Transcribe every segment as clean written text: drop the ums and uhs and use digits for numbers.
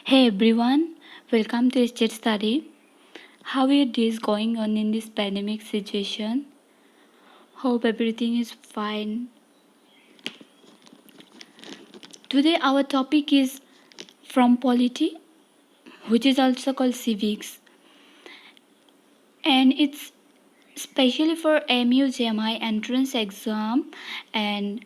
Hey everyone, welcome to State Study. How are your days going on in this pandemic situation? Hope everything is fine. Today our topic is from polity, which is also called civics, and it's especially for MU JMI entrance exam and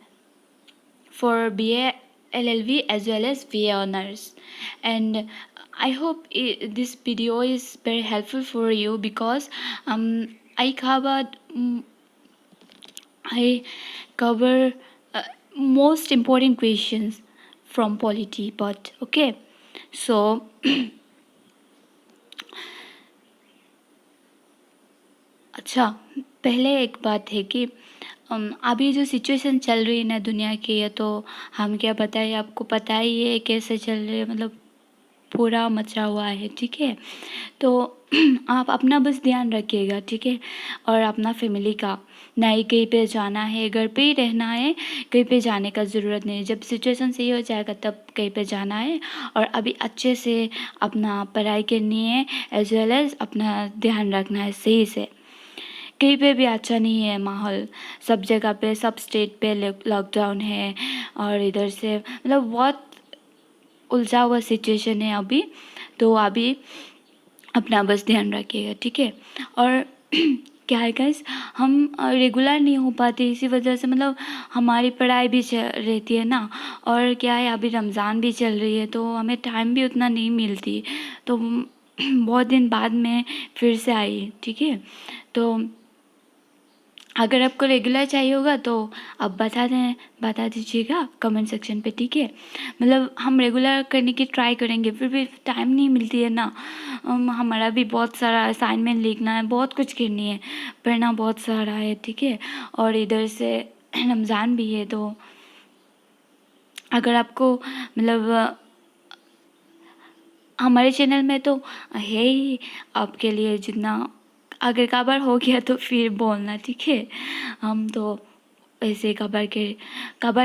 for BA LLB as well as BA honors. And I hope this video is very helpful for you because I cover most important questions from polity. But okay, so अच्छा, पहले एक बात है कि अभी जो situation चल रही है ना दुनिया की, ये तो हम क्या बताएं, आपको पता ही है कैसे चल रही है, मतलब पूरा मचा हुआ है, ठीक है। तो आप अपना बस ध्यान रखिएगा, ठीक है, और अपना फैमिली का। ना ही कहीं पे जाना है, घर पे ही रहना है, कहीं पे जाने का ज़रूरत नहीं है। जब सिचुएशन सही हो जाएगा तब कहीं पे जाना है, और अभी अच्छे से अपना पढ़ाई करनी है एज वेल एज अपना ध्यान रखना है सही से। कहीं पे भी अच्छा नहीं है माहौल, सब जगह पे, सब स्टेट पे लॉकडाउन है, और इधर से मतलब बहुत उलझा हुआ सिचुएशन है अभी। तो अभी अपना बस ध्यान रखिएगा, ठीक है। और क्या है गाइस, हम रेगुलर नहीं हो पाते, इसी वजह से मतलब हमारी पढ़ाई भी रहती है ना, और क्या है अभी रमज़ान भी चल रही है तो हमें टाइम भी उतना नहीं मिलती। तो बहुत दिन बाद में फिर से आई, ठीक है। तो अगर आपको रेगुलर चाहिए होगा तो आप बता दीजिएगा कमेंट सेक्शन पे, ठीक है। मतलब हम रेगुलर करने की ट्राई करेंगे, फिर भी टाइम नहीं मिलती है ना। हमारा भी बहुत सारा असाइनमेंट लिखना है, बहुत कुछ करनी है, पढ़ना बहुत सारा है, ठीक है। और इधर से रमज़ान भी है, तो अगर आपको मतलब हमारे चैनल में तो है ही आपके लिए, जितना अगर कवर हो गया तो फिर बोलना, ठीक है। हम तो ऐसे कवर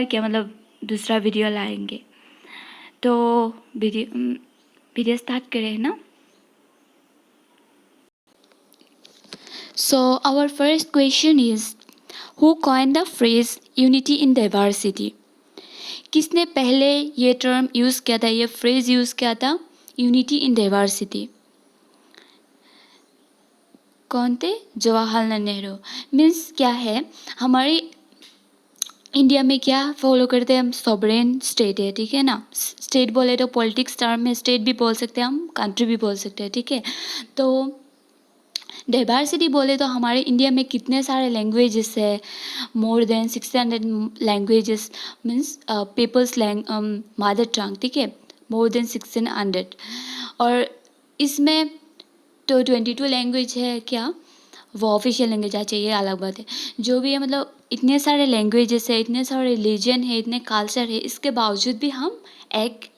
क्या मतलब दूसरा वीडियो लाएंगे। तो वीडियो स्टार्ट करें ना। So our first question is, who coined the phrase unity in diversity? किसने पहले ये टर्म यूज़ किया था, ये फ्रेज यूज़ किया था, यूनिटी इन डाइवर्सिटी? कौन थे? जवाहरलाल नेहरू। मीन्स क्या है, हमारी इंडिया में क्या फॉलो करते हैं हम, सॉवरेन स्टेट है, ठीक है ना। स्टेट बोले तो पॉलिटिक्स टर्म में स्टेट भी बोल सकते हैं हम, कंट्री भी बोल सकते हैं, ठीक है। तो डाइवर्सिटी बोले तो हमारे इंडिया में कितने सारे लैंग्वेजेस है, more than 600 languages, means peoples mother tongue, ठीक है, मोर देन 600। और इसमें तो 22 लैंग्वेज है क्या, वो ऑफिशियल लैंग्वेज आ चाहिए, अलग बात है। जो भी है मतलब इतने सारे लैंग्वेजेस है, इतने सारे रिलीजन है, इतने कल्चर है, इसके बावजूद भी हम एक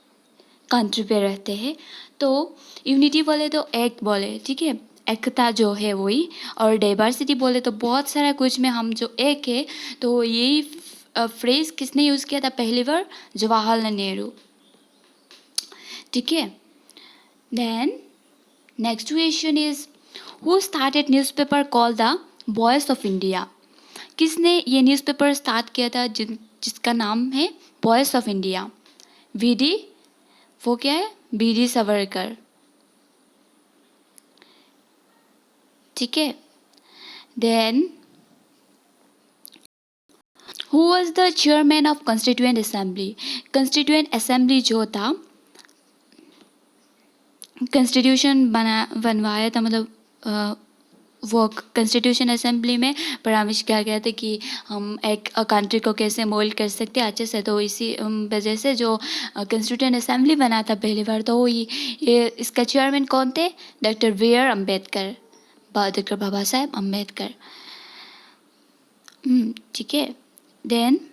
कंट्री पे रहते हैं। तो यूनिटी बोले तो एक बोले, ठीक है, एकता जो है वही। और डाइवर्सिटी बोले तो बहुत सारा कुछ में हम जो एक है। तो यही फ्रेज किसने यूज़ किया था पहली बार? जवाहरलाल नेहरू, ठीक है। Then next question is, who started newspaper called the voice of India? किसने ये न्यूज़पेपर स्टार्ट किया था जिसका नाम है वॉइस ऑफ इंडिया? वीडी, वो क्या है, वीडी सावरकर, ठीक है। Then who was the chairman of constituent assembly? Constituent assembly जो था, कॉन्स्टिट्यूशन बनवाया था, मतलब वो कॉन्स्टिट्यूशन असेंबली में परामर्श किया गया था कि हम एक कंट्री को कैसे मोल्ड कर सकते हैं अच्छे से। तो इसी वजह से जो कॉन्स्टिट्यूएंट असेंबली बना था पहली बार, तो ये इसका चेयरमैन कौन थे? Doctor B R Ambedkar, doctor Baba Saheb Ambedkar, ठीक है। Then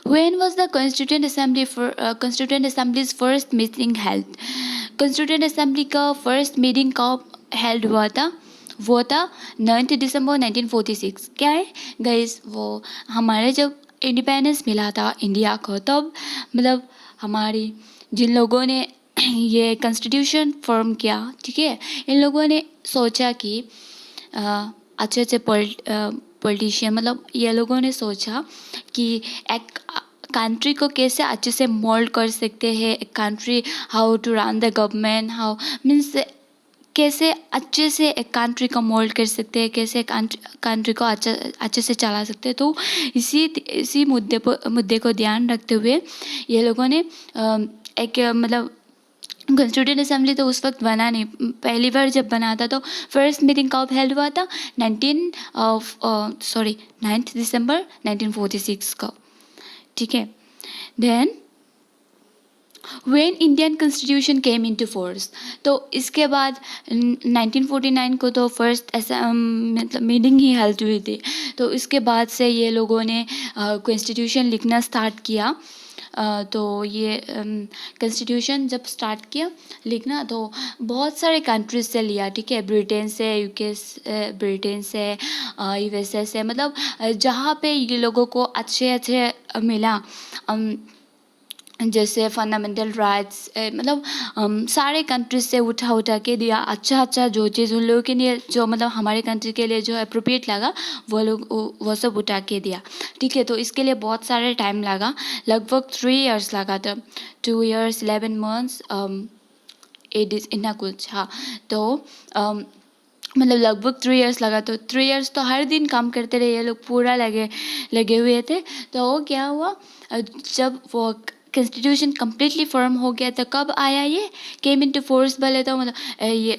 when was the constituent assembly's first meeting held? constituent assembly का फर्स्ट मीटिंग कब हेल्ड हुआ था? वो था 9 दिसंबर 1946। क्या है गाइस, वो हमारे जब इंडिपेंडेंस मिला था इंडिया को, तब मतलब हमारी जिन लोगों ने ये कॉन्स्टिट्यूशन फॉर्म किया, ठीक है। इन लोगों ने सोचा कि अच्छे अच्छे पॉलिटिशियन, मतलब ये लोगों ने सोचा कि एक कंट्री को कैसे अच्छे से मोल्ड कर सकते हैं, एक country how to run the government, how means कैसे अच्छे से एक कंट्री को मोल्ड कर सकते हैं, कैसे कंट्री को अच्छे से चला सकते हैं। तो इसी मुद्दे को ध्यान रखते हुए ये लोगों ने एक मतलब कॉन्स्टिट्यूंट असेंबली तो उस वक्त बना नहीं, पहली बार जब बना था तो फर्स्ट मीटिंग कब हेल्ड हुआ था, 9 दिसंबर 1946 को, ठीक है। Then when Indian constitution came into force, तो इसके बाद 1949 को तो फर्स्ट मतलब मीटिंग ही हेल्ड हुई थी। तो इसके बाद से ये लोगों ने कॉन्स्टिट्यूशन लिखना स्टार्ट किया। तो ये कॉन्स्टिट्यूशन जब स्टार्ट किया लिखना तो बहुत सारे कंट्रीज से लिया, ठीक है। ब्रिटेन से, यूके से, ब्रिटेन से, यूएसए से, मतलब जहाँ पे ये लोगों को अच्छे अच्छे मिला, जैसे फंडामेंटल राइट्स, मतलब सारे कंट्रीज से उठा के दिया अच्छा अच्छा जो चीज़ उन लोगों के लिए, जो मतलब हमारे कंट्री के लिए जो अप्रोप्रिएट लगा वो सब उठा के दिया, ठीक है। तो इसके लिए बहुत सारे टाइम लगा, लगभग 3 इयर्स लगा था, 2 इयर्स 11 मंथ्स 8 डेज इतना कुछ। हाँ, तो मतलब लगभग 3 इयर्स लगा। तो 3 इयर्स तो हर दिन काम करते रहे ये लोग, पूरा लगे हुए थे। तो वो क्या हुआ, जब वो कॉन्स्टिट्यूशन कम्प्लीटली फॉर्म हो गया तो कब आया ये केम इनटू फोर्स, बोले तो मतलब ये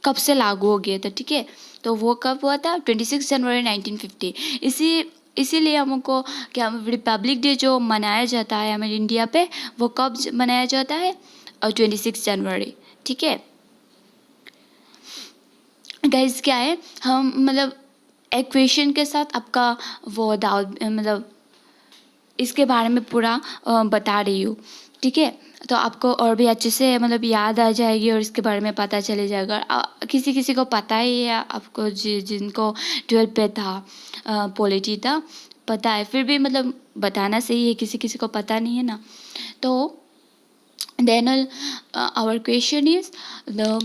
कब से लागू हो गया था, ठीक है। तो वो कब हुआ था, 26 जनवरी 1950। इसीलिए हमको क्या रिपब्लिक डे जो मनाया जाता है हमारे इंडिया पे, वो कब मनाया जाता है, 26 जनवरी, ठीक है। गाइस क्या है, हम मतलब एक क्वेश्चन के साथ आपका वो डाउट, मतलब इसके बारे में पूरा बता रही हूँ, ठीक है। तो आपको और भी अच्छे से मतलब याद आ जाएगी और इसके बारे में पता चले जाएगा। किसी किसी को पता ही है, आपको जिनको 12 पे था पॉलिटी था पता है, फिर भी मतलब बताना सही है, किसी किसी को पता नहीं है ना। तो then our question is the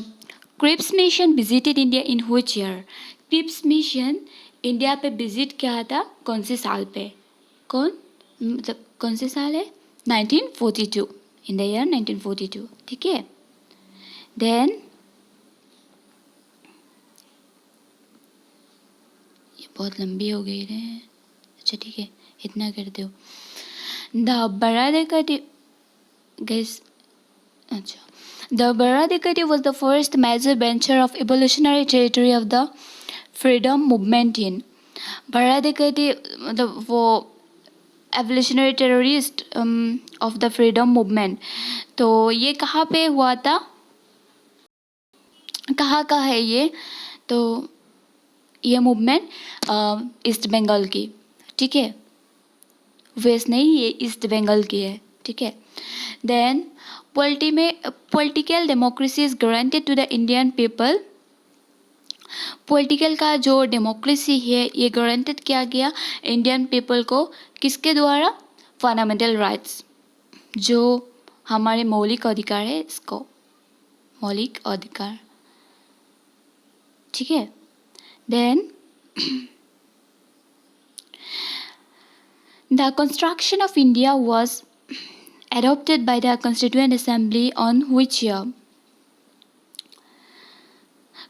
Cripps mission visited India in which year. Cripps mission India पे विजिट किया था कौन से साल पे, मतलब कौन से साल है, 1942, इन द ईयर 1942, ठीक है। देन ये बहुत लंबी हो गई रे, अच्छा ठीक है इतना कर दो। द बड़ा देखा गैस, अच्छा, the Baradikati was the first major venture of evolutionary territory of the freedom movement in Baradikati, मतलब वो evolutionary terrorist of the freedom movement. तो ये कहाँ पे हुआ था, कहाँ का है ये, तो ये मूवमेंट ईस्ट बंगाल की, ठीक है, वेस्ट नहीं, ये ईस्ट बंगाल की है, ठीक है। Then political democracy is guaranteed to the Indian people. Political का जो डेमोक्रेसी है ये गारंटेड किया गया इंडियन पीपल को, किसके द्वारा, फंडामेंटल राइट्स, जो हमारे मौलिक अधिकार है, इसको मौलिक अधिकार, ठीक है। Then the construction of India was adopted by the Constituent Assembly on which year?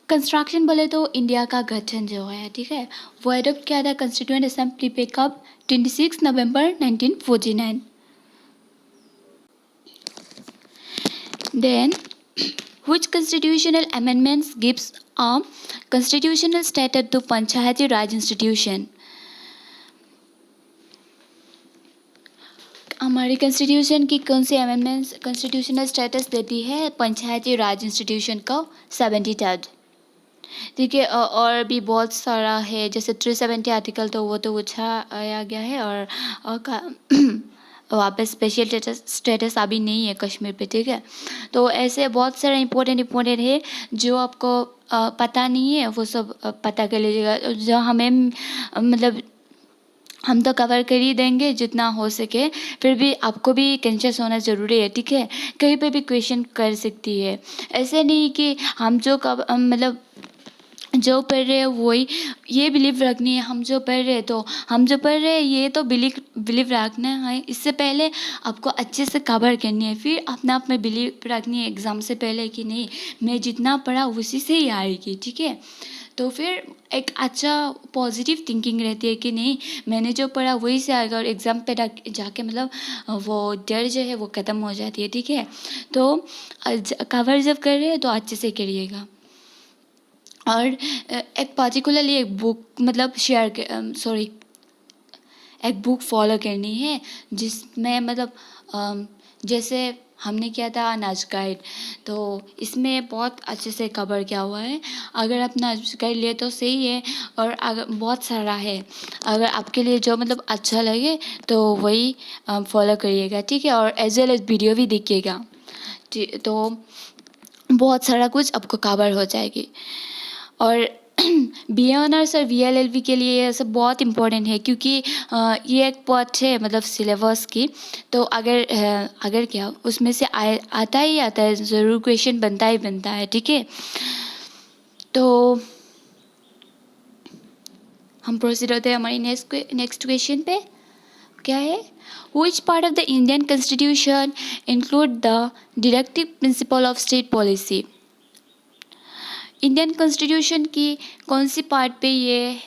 Construction बोले तो इंडिया का गठन जो है, ठीक है, वो एडोप्ट किया था कॉन्स्टिट्यूएंट असेंबली पे कब, 26 नवंबर 1949। देन which constitutional amendments gives a constitutional status to Panchayati Raj institution. हमारी कॉन्स्टिट्यूशन की कौन सी अमेंडमेंट्स कॉन्स्टिट्यूशनल स्टेटस देती है पंचायती राज इंस्टीट्यूशन को, 73rd, ठीक है। और भी बहुत सारा है, जैसे 370 आर्टिकल तो वो तो उठाया गया है, और वहाँ पे स्पेशल स्टेटस अभी नहीं है कश्मीर पे, ठीक है। तो ऐसे बहुत सारे इम्पोर्टेंट है जो आपको पता नहीं है, वो सब पता कर लीजिएगा, जो हमें मतलब हम तो कवर कर ही देंगे जितना हो सके, फिर भी आपको भी कॉन्शियस होना ज़रूरी है, ठीक है। कहीं पे भी क्वेश्चन कर सकती है, ऐसे नहीं कि हम जो मतलब जो पढ़ रहे हैं वही ये बिलीव रखनी है, हम जो पढ़ रहे हैं तो हम जो पढ़ रहे हैं ये तो बिलीव रखना है। इससे पहले आपको अच्छे से कवर करनी है, फिर अपने आप में बिलीव रखनी है एग्ज़ाम से पहले कि नहीं मैं जितना पढ़ा उसी से ही आएगी, ठीक है। तो फिर एक अच्छा पॉजिटिव थिंकिंग रहती है कि नहीं मैंने जो पढ़ा वही से आएगा, और एग्ज़ाम पे जाके मतलब वो डर जो है वो ख़त्म हो जाती है, ठीक है। तो कवर जब कर रहे हैं तो अच्छे से करिएगा। और एक पर्टिकुलरली एक बुक मतलब एक बुक फॉलो करनी है जिसमें मतलब जैसे हमने किया था नाच गाइड, तो इसमें बहुत अच्छे से कवर किया हुआ है। अगर आप नाच गाइड लिए तो सही है, और अगर बहुत सारा है, अगर आपके लिए जो मतलब अच्छा लगे तो वही फॉलो करिएगा, ठीक है। और एज वेल एज वीडियो भी देखिएगा, तो बहुत सारा कुछ आपको कवर हो जाएगी। और बी ऑनर्स और VLLB के लिए ये सब बहुत इम्पोर्टेंट है, क्योंकि ये एक पार्ट है मतलब सिलेबस की। तो अगर क्या उसमें से आता ही आता है, ज़रूर क्वेश्चन बनता ही बनता है, ठीक है। तो हम प्रोसीड होते हैं हमारी नेक्स्ट क्वेश्चन पे। क्या है? Which part of the Indian Constitution include the directive principle of state policy? Indian constitution की कौन सी पार्ट पे ये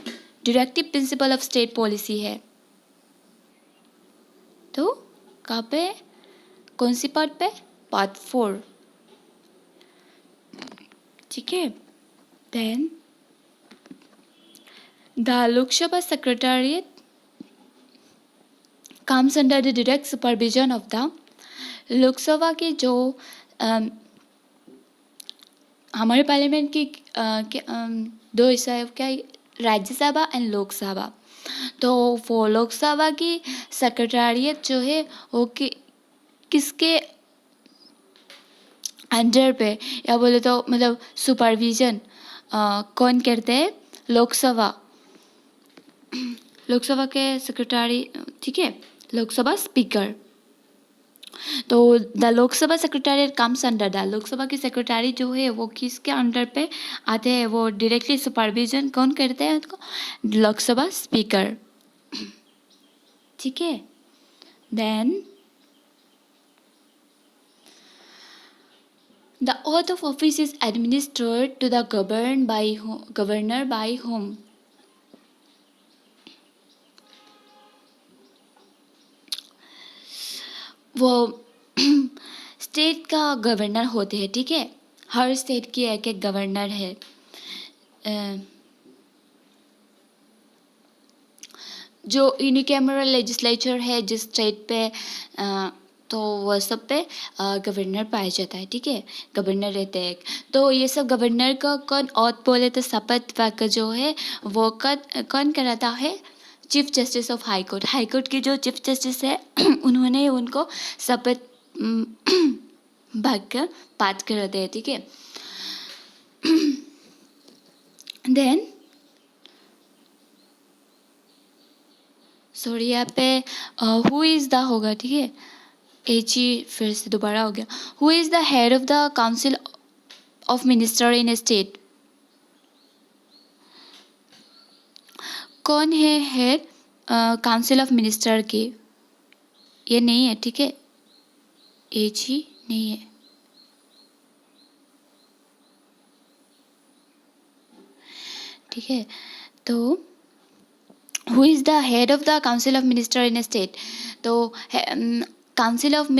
directive principle of state policy है? तो कहाँ पे? कौन सी पार्ट पे? पार्ट 4, ठीक है। Then the Lok Sabha secretariat comes under the direct supervision of the Lok Sabha की जो हमारे पार्लियामेंट की दो हिस्सा है, क्या? राज्यसभा एंड लोकसभा। तो वो लोकसभा की सेक्रेटेरिएट जो है वो किसके अंडर पे, या बोले तो मतलब सुपरविजन कौन करते हैं? लोकसभा के सेक्रेटरी, ठीक है, लोकसभा स्पीकर। तो the Lok Sabha secretariat comes under the Lok Sabha की सेक्रेटरी जो है वो किसके अंडर पे आते हैं? वो डायरेक्टली सुपरविजन कौन करते हैं उनको? लोकसभा स्पीकर, ठीक है। Then the oath of office is administered to the governor by whom? वो स्टेट का गवर्नर होते हैं, ठीक है। हर स्टेट की एक एक गवर्नर है। जो यूनिकैमरल लेजिस्लेचर है जिस स्टेट पे तो वह सब पे गवर्नर पाया जाता है, ठीक है। गवर्नर रहते हैं एक। तो ये सब गवर्नर का कौन औत बोले तो शपथ वाक्य जो है वो कौन कराता है? Chief justice of high court. High court के जो चीफ जस्टिस है उन्होंने उनको शपथ वाक्य पाठ कराते हैं, ठीक है। देन सॉरी यहाँ पे हु इज़ द होगा, ठीक है। फिर से दोबारा हो गया। Who is the head of the council of minister in A state? कौन है हेड काउंसिल ऑफ मिनिस्टर की? ये नहीं है, ठीक है, नहीं है, ठीक है। तो who is the head of the council of minister in A state? तो काउंसिल ऑफ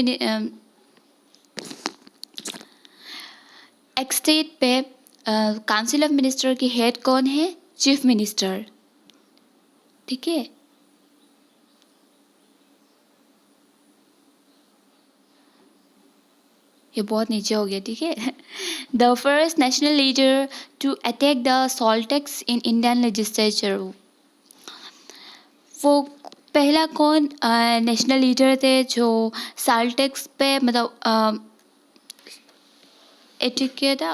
एक स्टेट पे काउंसिल ऑफ मिनिस्टर की हेड कौन है? चीफ मिनिस्टर, ठीक है। ये बहुत नीचे हो गया, ठीक है। The first national leader to attack the salt tax in Indian legislature? वो पहला कौन नेशनल लीडर थे जो सॉल्ट टैक्स पे मतलब अटैक किया था?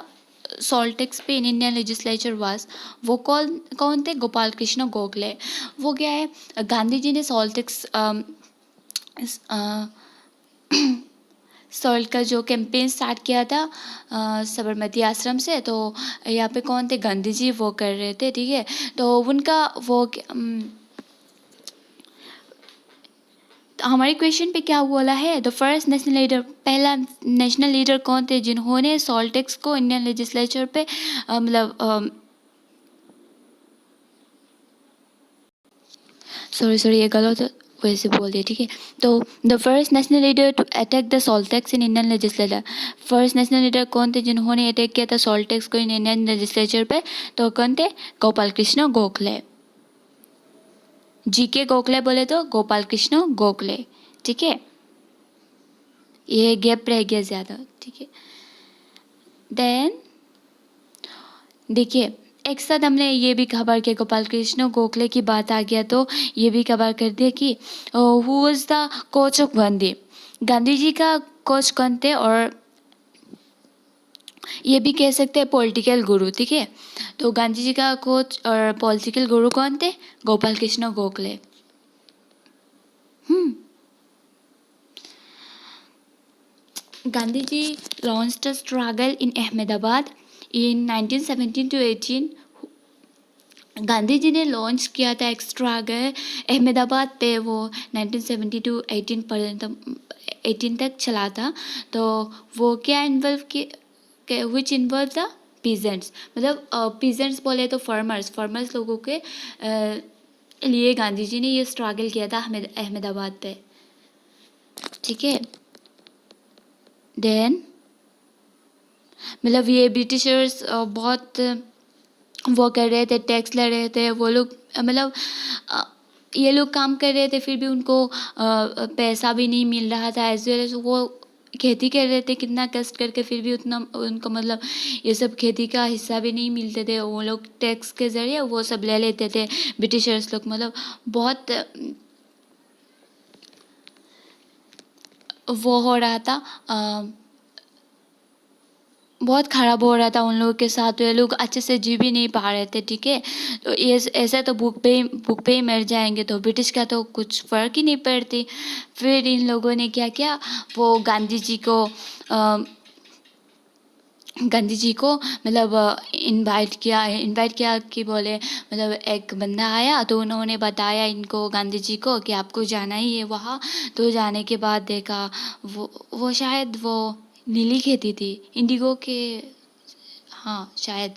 सॉल्ट टैक्स पे इन इंडियन लेजिस्लेचर वाज, वो कौन कौन थे? गोपाल कृष्ण गोखले। वो क्या है, गांधी जी ने सॉल्ट टैक्स सॉल्ट का जो कैंपेन स्टार्ट किया था साबरमती आश्रम से, तो यहाँ पे कौन थे? गांधी जी वो कर रहे थे, ठीक है। तो उनका वो हमारे क्वेश्चन पे क्या बोला है? द फर्स्ट नेशनल लीडर, पहला नेशनल लीडर कौन थे जिन्होंने सॉल्ट टैक्स को इंडियन लेजिस्लेचर पे मतलब सॉरी ये गलत वैसे बोल दिया, ठीक है। तो the first national leader to attack the salt tax in Indian legislature, first national leader कौन थे जिन्होंने अटैक किया था सॉल्ट टैक्स को इन इंडियन लेजिस्लेचर पे? तो कौन थे? गोपाल कृष्ण गोखले। जी के गोखले बोले तो गोपाल कृष्ण गोखले, ठीक है। ये गैप रह गया ज़्यादा, ठीक है। देन देखिए, एक साथ हमने ये भी खबर के गोपाल कृष्ण गोखले की बात आ गया तो ये भी खबर कर दिया कि who was the coach of Gandhi. Gandhi ji का कोच कौन थे? और ये भी कह सकते हैं पॉलिटिकल गुरु, ठीक है। तो गांधी जी का कोच और पॉलिटिकल गुरु कौन थे? Gopal Krishna Gokhale. Gandhi ji launched the struggle in Ahmedabad in 1917 to 18। Gandhi ji ने लॉन्च किया था एक स्ट्रगल अहमदाबाद पे, वो 1970 to 18 पर्यंत 18 तक चला था। तो वो क्या इन्वॉल्व के विच इन्वॉल्व द पीजेंट्स, मतलब पीजेंट्स बोले तो फार्मर्स लोगों के लिए गांधी जी ने ये स्ट्रगल किया था अहमदाबाद पे, ठीक है। देन मतलब ये ब्रिटिशर्स बहुत वो कर रहे थे, टैक्स ले रहे थे वो लोग, मतलब ये लोग काम कर रहे थे फिर भी उनको पैसा भी नहीं मिल रहा था, एज वेल एज वो खेती कर रहे थे कितना कष्ट करके, फिर भी उतना उनको मतलब ये सब खेती का हिस्सा भी नहीं मिलते थे। वो लोग टैक्स के ज़रिए वो सब ले लेते थे ब्रिटिशर्स लोग, मतलब बहुत वो हो रहा था, बहुत ख़राब हो रहा था उन लोगों के साथ। तो ये लोग अच्छे से जी भी नहीं पा रहे थे, ठीक है। तो ये ऐसे तो भूख पे ही मर जाएंगे, तो ब्रिटिश का तो कुछ फ़र्क ही नहीं पड़ती। फिर इन लोगों ने क्या किया, वो गांधी जी को मतलब इनवाइट किया कि बोले, मतलब एक बंदा आया तो उन्होंने बताया इनको गांधी जी को कि आपको जाना ही है वहाँ। तो जाने के बाद देखा वो शायद वो नीली खेती थी इंडिगो के, हाँ शायद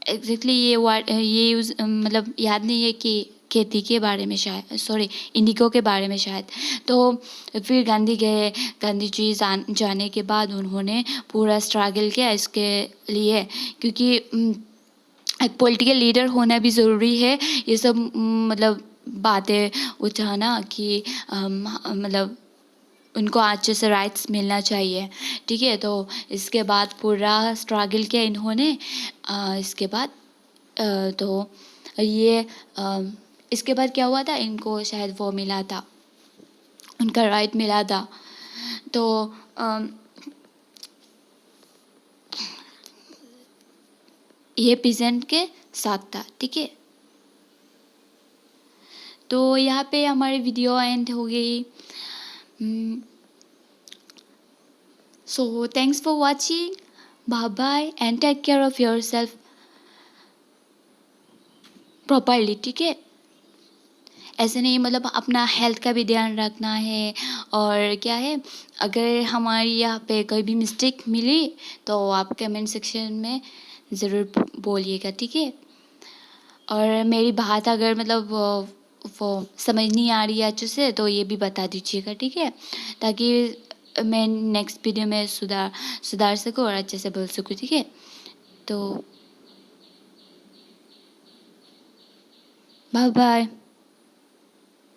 एग्जैक्टली ये वर्ड ये यूज़ मतलब याद नहीं है कि खेती के बारे में शायद, सॉरी इंडिगो के बारे में शायद। तो फिर गांधी गए, गांधी जी जाने के बाद उन्होंने पूरा स्ट्रगल किया इसके लिए, क्योंकि एक पॉलिटिकल लीडर होना भी ज़रूरी है। ये सब मतलब बातें उठाना कि मतलब उनको अच्छे से राइट्स मिलना चाहिए, ठीक है। तो इसके बाद पूरा स्ट्रगल किया इन्होंने। इसके बाद तो ये इसके बाद क्या हुआ था, इनको शायद वो मिला था, उनका राइट मिला था। तो ये पीजेंट के साथ था, ठीक है। तो यहाँ पे हमारी वीडियो एंड हो गई। So thanks for watching. Bye bye and take care of yourself properly, ठीक है। ऐसे नहीं, मतलब अपना हेल्थ का भी ध्यान रखना है। और क्या है, अगर हमारी यहाँ पे कोई भी मिस्टेक मिली तो आप कमेंट सेक्शन में ज़रूर बोलिएगा, ठीक है। और मेरी बात अगर मतलब वो समझ नहीं आ रही है अच्छे से तो ये भी बता दीजिएगा, ठीक है, ताकि मैं नेक्स्ट वीडियो में सुधार सकूँ और अच्छे से बोल सकूँ, ठीक है। तो बाय बाय।